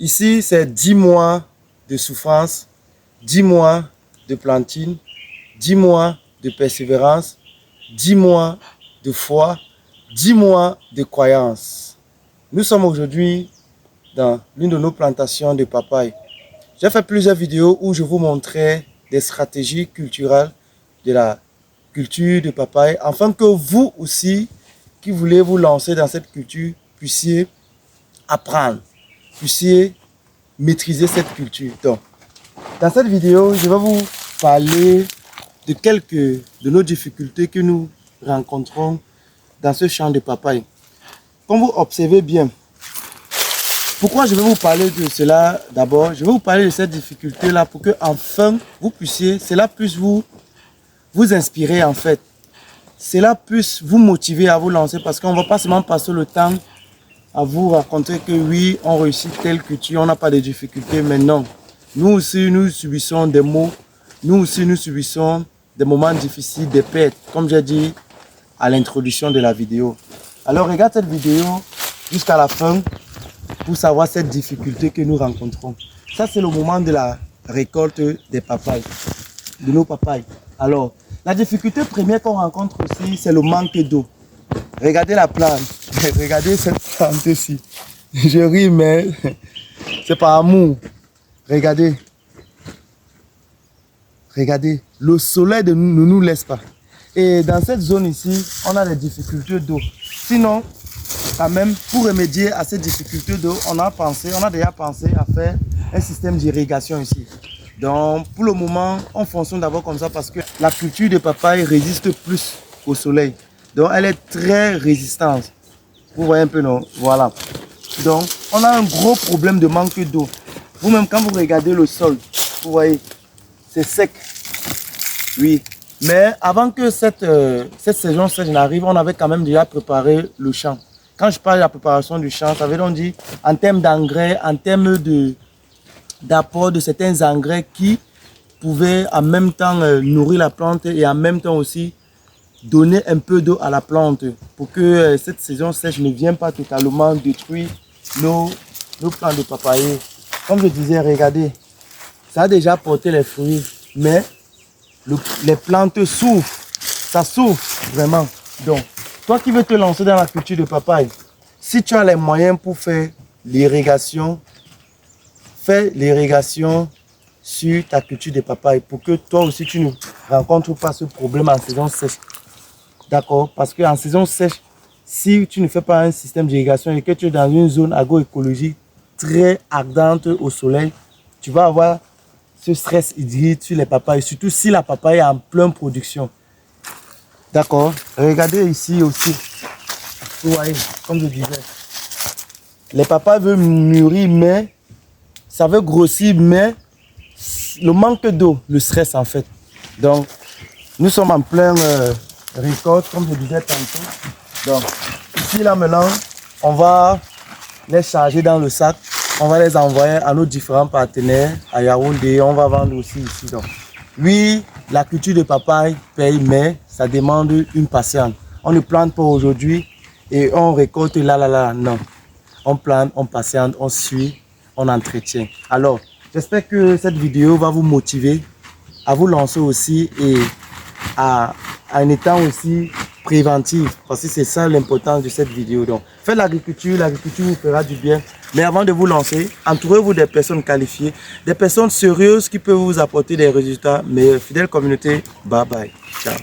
Ici, c'est 10 mois de souffrance, 10 mois de plantine, 10 mois de persévérance, 10 mois de foi, 10 mois de croyance. Nous sommes aujourd'hui dans l'une de nos plantations de papaye. J'ai fait plusieurs vidéos où je vous montrais des stratégies culturelles de la culture de papaye, afin que vous aussi, qui voulez vous lancer dans cette culture, puissiez apprendre, puissiez maîtriser cette culture. Donc, dans cette vidéo, je vais vous parler de quelques de nos difficultés que nous rencontrons dans ce champ de papaye. Comme vous observez bien, pourquoi je vais vous parler de cela d'abord? Je vais vous parler de cette difficulté-là pour que enfin vous puissiez, cela puisse vous inspirer en fait. Cela puisse vous motiver à vous lancer, parce qu'on ne va pas seulement passer le temps à vous raconter que oui, on réussit telle culture, on n'a pas de difficultés, mais non. Nous aussi, nous subissons des maux, nous aussi, nous subissons des moments difficiles, des pertes, comme j'ai dit à l'introduction de la vidéo. Alors regarde cette vidéo jusqu'à la fin pour savoir cette difficulté que nous rencontrons. Ça, c'est le moment de la récolte des papayes, de nos papayes. Alors, la difficulté première qu'on rencontre aussi, c'est le manque d'eau. Regardez la plante, regardez cette plante-ci. Je ris, mais c'est par amour. Regardez. Regardez, le soleil ne nous laisse pas. Et dans cette zone ici, on a des difficultés d'eau. Sinon, quand même, pour remédier à ces difficultés d'eau, on a déjà pensé à faire un système d'irrigation ici. Donc, pour le moment, on fonctionne d'abord comme ça parce que la culture de papaye résiste plus au soleil. Donc, elle est très résistante. Vous voyez un peu, non? Voilà. Donc, on a un gros problème de manque d'eau. Vous-même, quand vous regardez le sol, vous voyez, c'est sec. Oui. Mais avant que cette saison sèche n'arrive, on avait quand même déjà préparé le champ. Quand je parle de la préparation du champ, ça veut dire en termes d'engrais, en termes d'apport de certains engrais qui pouvaient en même temps nourrir la plante et en même temps aussi donner un peu d'eau à la plante pour que cette saison sèche ne vienne pas totalement détruire nos plants de papaye. Comme je disais, regardez, ça a déjà porté les fruits, mais les plantes souffrent, ça souffre vraiment. Donc, toi qui veux te lancer dans la culture de papaye, si tu as les moyens pour faire l'irrigation, fais l'irrigation sur ta culture de papaye pour que toi aussi tu ne rencontres pas ce problème en saison sèche. D'accord? Parce qu'en saison sèche, si tu ne fais pas un système d'irrigation et que tu es dans une zone agroécologique très ardente au soleil, tu vas avoir ce stress hydrique sur les papayes, surtout si la papaye est en pleine production. D'accord? Regardez ici aussi. Vous voyez, comme je disais, les papayes veulent mûrir, mais ça veut grossir, mais le manque d'eau, le stress en fait. Donc, nous sommes en pleine récolte, comme je disais tantôt. Donc, ici là maintenant, on va les charger dans le sac. On va les envoyer à nos différents partenaires à Yaoundé. On va vendre aussi ici. Donc, oui, la culture de papaye paye, mais ça demande une patience. On ne plante pas aujourd'hui et on récolte là. Non. On plante, on patiente, on suit, on entretient. Alors, j'espère que cette vidéo va vous motiver à vous lancer aussi et à un état aussi préventif, parce que c'est ça l'importance de cette vidéo. Donc, faites l'agriculture vous fera du bien. Mais avant de vous lancer, entourez-vous des personnes qualifiées, des personnes sérieuses qui peuvent vous apporter des résultats. Mais fidèle communauté, bye bye, ciao.